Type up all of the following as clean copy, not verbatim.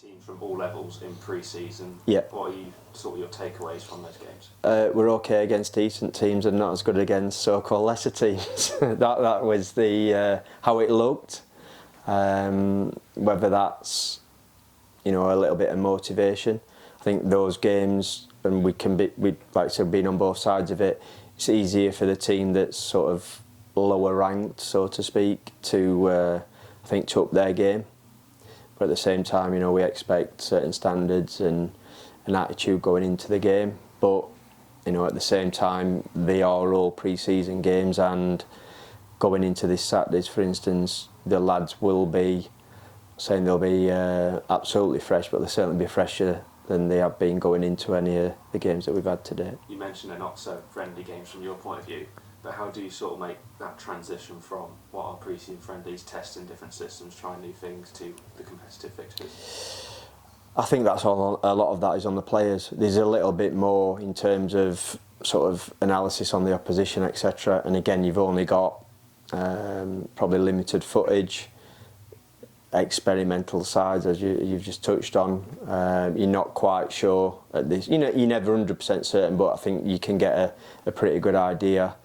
teams from all levels in pre-season. Yeah. What are sort of your takeaways from those games? We're okay against decent teams and not as good against so-called lesser teams. that was the how it looked. Whether that's a little bit of motivation. I think those games, and we like I said, being on both sides of it, it's easier for the team that's sort of lower ranked, so to speak, to I think to up their game. But at the same time, we expect certain standards and an attitude going into the game. But at the same time, they are all pre-season games, and going into this Saturdays, for instance, the lads will be saying they'll be absolutely fresh, but they'll certainly be fresher than they have been going into any of the games that we've had today. You mentioned they're not so friendly games from your point of view, but how do you sort of make that transition from what are pre-season friendlies, testing different systems, trying new things, to the competitive fixtures? I think that's all. A lot of that is on the players. There's a little bit more in terms of sort of analysis on the opposition, etc. And again, you've only got probably limited footage, experimental sides, as you've just touched on. You're not quite sure at this. You're never 100% certain, but I think you can get a pretty good idea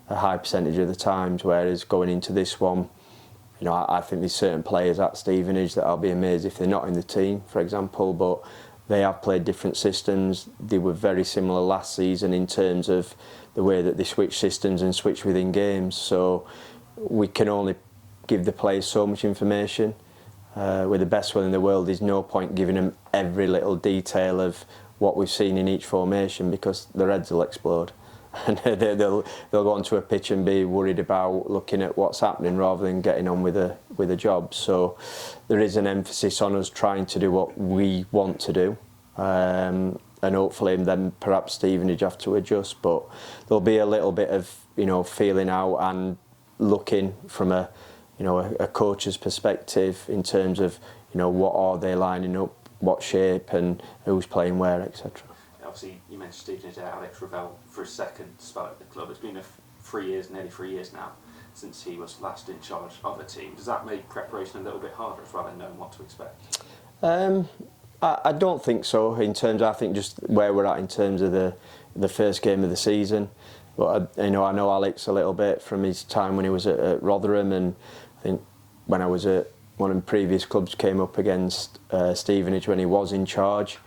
a high percentage of the times. Whereas going into this one, I think there's certain players at Stevenage that I'll be amazed if they're not in the team, for example. But they have played different systems. They were very similar last season in terms of the way that they switch systems and switch within games. So we can only give the players so much information. We're the best one in the world. There's no point giving them every little detail of what we've seen in each formation, because their heads will explode. And they'll go onto a pitch and be worried about looking at what's happening rather than getting on with a job. So there is an emphasis on us trying to do what we want to do, and hopefully then perhaps Stevenage have to adjust. But there'll be a little bit of feeling out and looking from a coach's perspective in terms of what are they lining up, what shape, and who's playing where, etc. Obviously, you mentioned Stevenage there, Alex Ravel, for a second spell at the club. It's been nearly 3 years now since he was last in charge of a team. Does that make preparation a little bit harder as well, and knowing what to expect? I don't think so. I think just where we're at in terms of the first game of the season. But I know Alex a little bit from his time when he was at Rotherham, and I think when I was at one of the previous clubs, came up against Stevenage when he was in charge.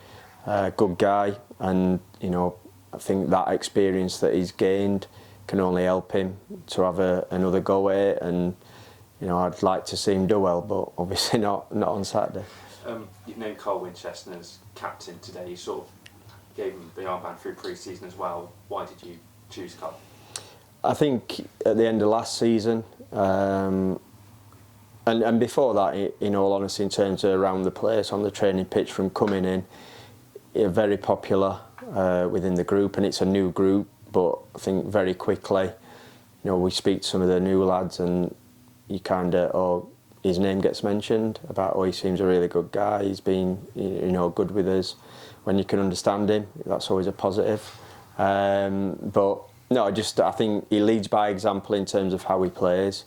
Good guy, and I think that experience that he's gained can only help him to have another go at it. And I'd like to see him do well, but obviously not on Saturday. You've named Carl Winchester as captain today. You sort of gave him the armband through pre-season as well. Why did you choose Carl? I think at the end of last season, and before that, in all honesty, in terms of around the place on the training pitch, from coming in, very popular within the group, and it's a new group. But I think very quickly, we speak to some of the new lads, and you his name gets mentioned about, he seems a really good guy. He's been good with us. When you can understand him, that's always a positive. But no, I think he leads by example in terms of how he plays,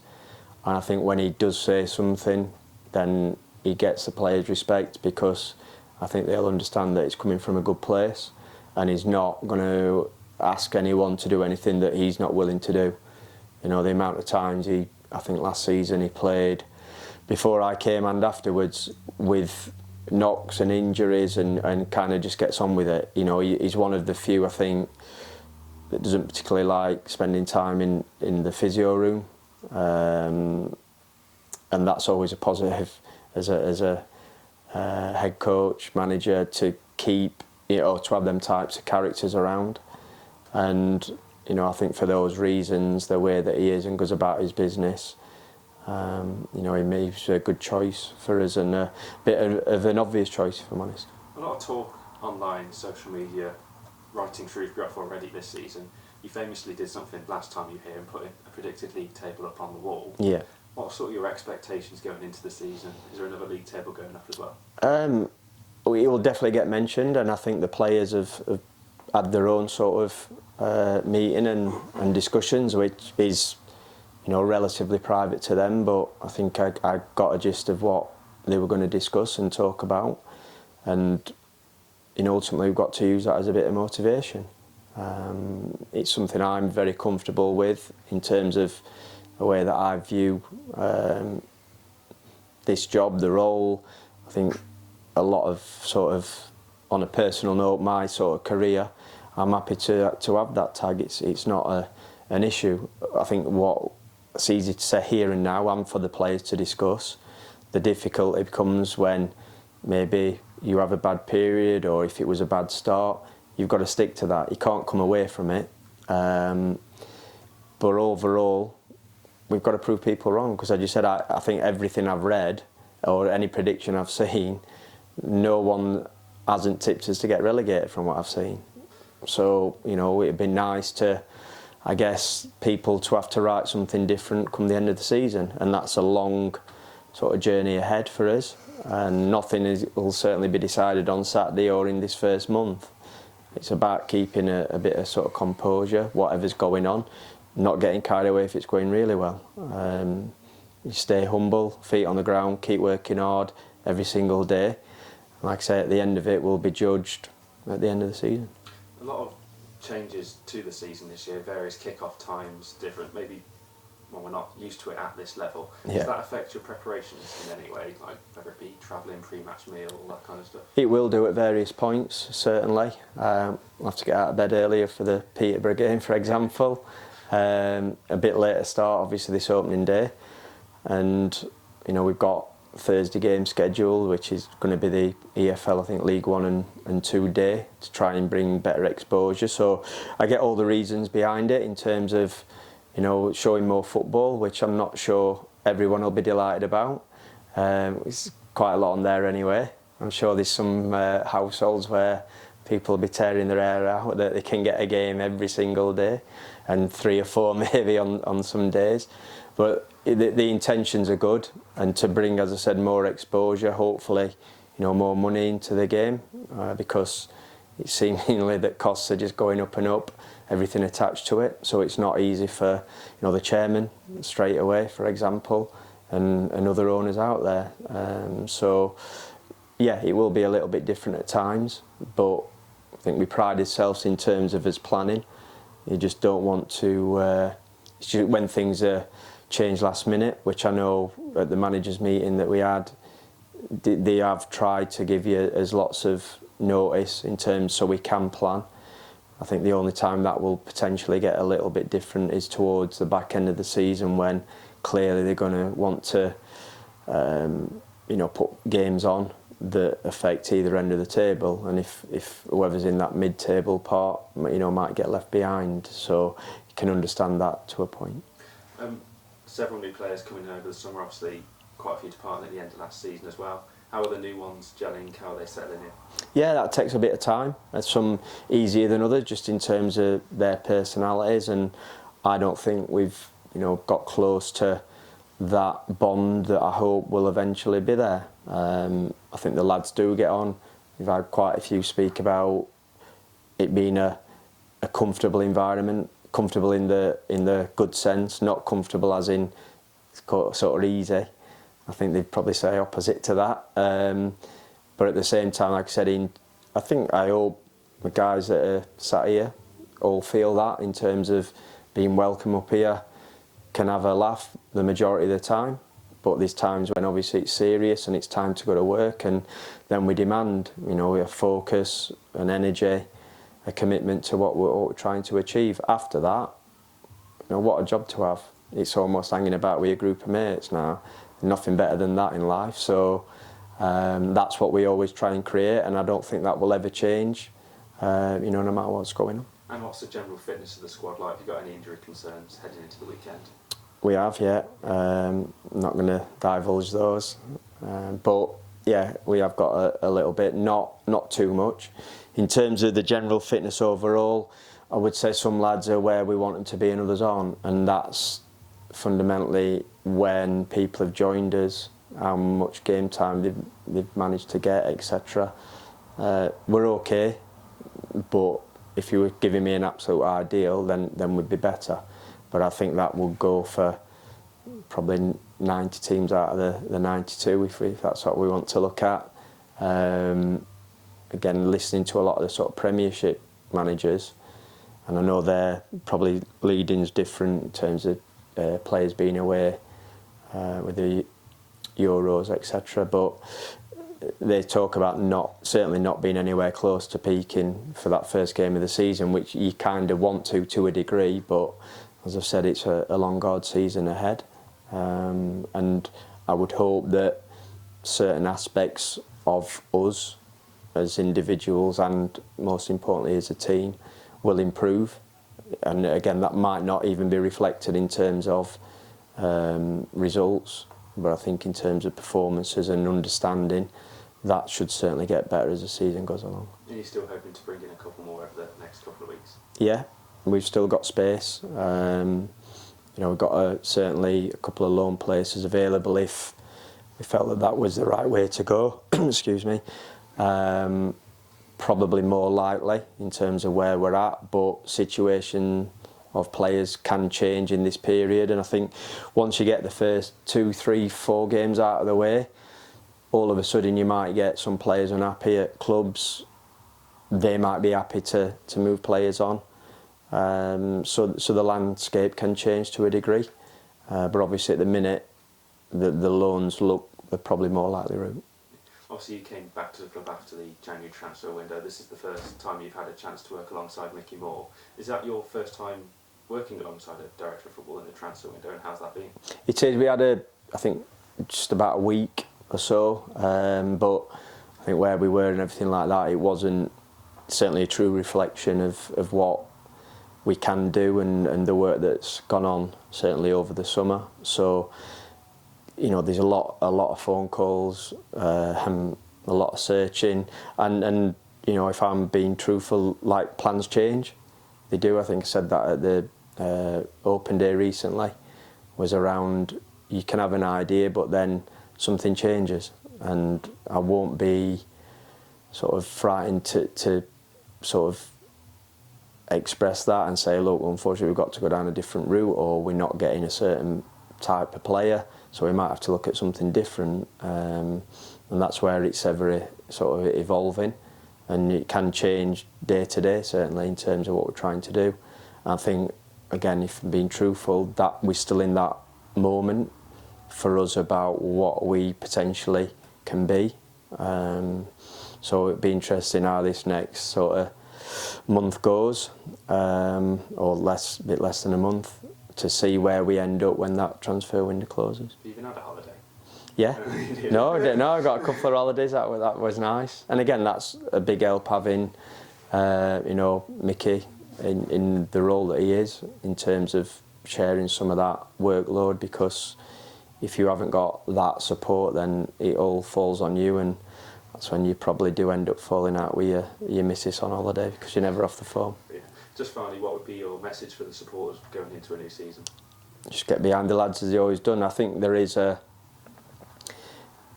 and I think when he does say something, then he gets the players' respect, because I think they'll understand that it's coming from a good place, and he's not going to ask anyone to do anything that he's not willing to do. The amount of times I think last season he played, before I came and afterwards, with knocks and injuries, and kind of just gets on with it. He's one of the few, I think, that doesn't particularly like spending time in the physio room, and that's always a positive as a head coach, manager, to keep, to have them types of characters around. And I think for those reasons, the way that he is and goes about his business, he makes a good choice for us, and a bit of an obvious choice, if I'm honest. A lot of talk online, social media, writing Shrewsbury off already this season. You famously did something last time you were here and put a predicted league table up on the wall. Yeah. What are sort of your expectations going into the season? Is there another league table going up as well? It will definitely get mentioned, and I think the players have had their own sort of meeting and discussions, which is relatively private to them. But I think I got a gist of what they were going to discuss and talk about. and ultimately we've got to use that as a bit of motivation. It's something I'm very comfortable with in terms of the way that I view this job, the role. I think a lot of sort of, on a personal note, my sort of career, I'm happy to have that tag. It's not an issue. I think it's easy to say here and now and for the players to discuss. The difficulty comes when maybe you have a bad period, or if it was a bad start, you've got to stick to that. You can't come away from it. But overall, we've got to prove people wrong, because as you said, I think everything I've read or any prediction I've seen, no one hasn't tipped us to get relegated from what I've seen. So, it'd be nice to, I guess, people to have to write something different come the end of the season, and that's a long sort of journey ahead for us, and nothing will certainly be decided on Saturday or in this first month. It's about keeping a bit of sort of composure, whatever's going on, not getting carried away if it's going really well. You stay humble, feet on the ground, keep working hard every single day. Like I say, at the end of it, we'll be judged at the end of the season. A lot of changes to the season this year, various kick-off times, different, maybe, well, we're not used to it at this level. Yeah. Does that affect your preparations in any way, like whether it be travelling, pre-match meal, all that kind of stuff? It will do at various points, certainly. I'll have to get out of bed earlier for the Peterborough game, for example. A bit later start, obviously, this opening day. And, we've got Thursday game scheduled, which is going to be the EFL, I think, League 1 and 2 day, to try and bring better exposure. So I get all the reasons behind it in terms of, showing more football, which I'm not sure everyone will be delighted about. It's quite a lot on there anyway. I'm sure there's some households where people will be tearing their hair out that they can get a game every single day, and 3 or 4 maybe on some days. But the intentions are good, and to bring, as I said, more exposure, hopefully, more money into the game, because it's seemingly that costs are just going up and up, everything attached to it. So it's not easy for the chairman straight away, for example, and other owners out there. So yeah, it will be a little bit different at times, but I think we pride ourselves in terms of us planning. You just don't want to, when things are changed last minute, which I know at the managers meeting that we had, they have tried to give you as lots of notice in terms so we can plan. I think the only time that will potentially get a little bit different is towards the back end of the season, when clearly they're going to want to put games on that affect either end of the table, and if whoever's in that mid-table part might get left behind. So you can understand that to a point. Several new players coming over the summer, obviously quite a few departing at the end of last season as well. How are the new ones gelling? How are they settling in? Yeah, that takes a bit of time. There's some easier than others, just in terms of their personalities, and I don't think we've got close to that bond that I hope will eventually be there. I think the lads do get on. We've had quite a few speak about it being a comfortable environment, comfortable in the good sense, not comfortable as in sort of easy. I think they'd probably say opposite to that. But at the same time, like I said, I hope the guys that are sat here all feel that, in terms of being welcome up here, can have a laugh the majority of the time. But there's times when obviously it's serious and it's time to go to work, and then we demand, a focus, an energy, a commitment to what we're trying to achieve. After that, what a job to have. It's almost hanging about with a group of mates now. Nothing better than that in life. So that's what we always try and create, and I don't think that will ever change, no matter what's going on. And what's the general fitness of the squad like? Have you got any injury concerns heading into the weekend? We have, yeah. I'm not going to divulge those. But yeah, we have got a little bit, not too much. In terms of the general fitness overall, I would say some lads are where we want them to be and others aren't, and that's fundamentally when people have joined us, how much game time they've managed to get, etc. We're okay, but if you were giving me an absolute ideal, then we'd be better. But I think that will go for probably 90 teams out of the 92, if that's what we want to look at. again, listening to a lot of the sort of Premiership managers, and I know their probably leading's different in terms of players being away with the Euros, etc. But they talk about certainly not being anywhere close to peaking for that first game of the season, which you kind of want to a degree. But as I've said, it's a long, hard season ahead, and I would hope that certain aspects of us as individuals and most importantly as a team will improve. And again, that might not even be reflected in terms of results, but I think in terms of performances and understanding, that should certainly get better as the season goes along. Are you still hoping to bring in a couple more over the next couple of weeks? Yeah, we've still got space. We've got certainly a couple of loan places available if we felt that was the right way to go. Excuse me. Probably more likely in terms of where we're at, but situation of players can change in this period, and I think once you get the first 2, 3, 4 games out of the way, all of a sudden you might get some players unhappy at clubs. They might be happy to move players on, so the landscape can change to a degree, but obviously at the minute the loans look the probably more likely route. Obviously you came back to the club after the January transfer window. This is the first time you've had a chance to work alongside Mickey Moore. Is that your first time working alongside a director of football in the transfer window, and how's that been? It is. We had I think just about a week or so, but I think where we were and everything like that, it wasn't certainly a true reflection of what we can do and the work that's gone on certainly over the summer. So there's a lot of phone calls, a lot of searching, and if I'm being truthful, like plans change, they do. I think I said that at the open day recently, was around you can have an idea, but then something changes, and I won't be sort of frightened to sort of express that and say, look, unfortunately we've got to go down a different route, or we're not getting a certain type of player, so we might have to look at something different, and that's where it's ever sort of evolving, and it can change day to day certainly in terms of what we're trying to do. I think, again, if I'm being truthful, that we're still in that moment for us about what we potentially can be, so it'd be interesting how this next sort of month goes, or a bit less than a month, to see where we end up when that transfer window closes. Have you even had a holiday? Yeah. No, I got a couple of holidays. That was nice. And again, that's a big help having, Mickey in the role that he is, in terms of sharing some of that workload, because if you haven't got that support, then it all falls on you, and that's when you probably do end up falling out with your missus on holiday, because you're never off the phone. Yeah. Just finally, what would be your message for the supporters going into a new season? Just get behind the lads as you've always done. I think there is I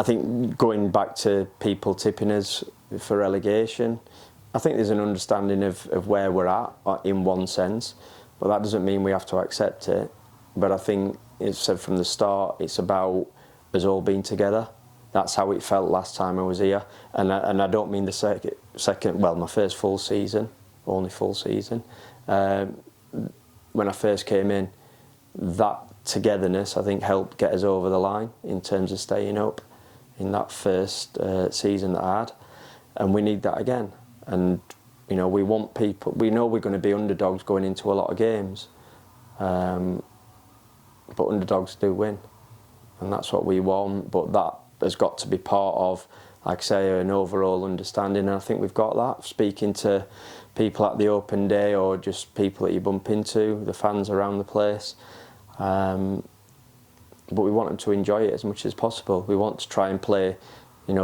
think going back to people tipping us for relegation, I think there's an understanding of where we're at in one sense, but that doesn't mean we have to accept it. But I think, as I said from the start, it's about us all being together. That's how it felt last time I was here, and I don't mean the second. Well, my first full season, only full season. When I first came in, that togetherness, I think, helped get us over the line in terms of staying up in that first season that I had, and we need that again. And we want people. We know we're going to be underdogs going into a lot of games, but underdogs do win, and that's what we want. But that has got to be part of, like I say, an overall understanding, and I think we've got that. Speaking to people at the open day, or just people that you bump into, the fans around the place, but we want them to enjoy it as much as possible. We want to try and play,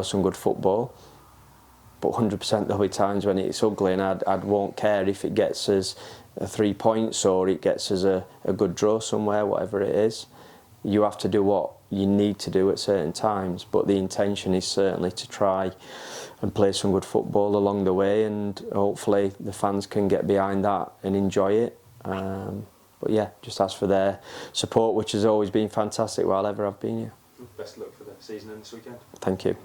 some good football, but 100% there'll be times when it's ugly, and I won't care if it gets us 3 points or it gets us a good draw somewhere, whatever it is. You have to do what you need to do at certain times, but the intention is certainly to try and play some good football along the way, and hopefully the fans can get behind that and enjoy it. But yeah, just ask for their support, which has always been fantastic while ever I've been here. Best of luck for the season and this weekend. Thank you.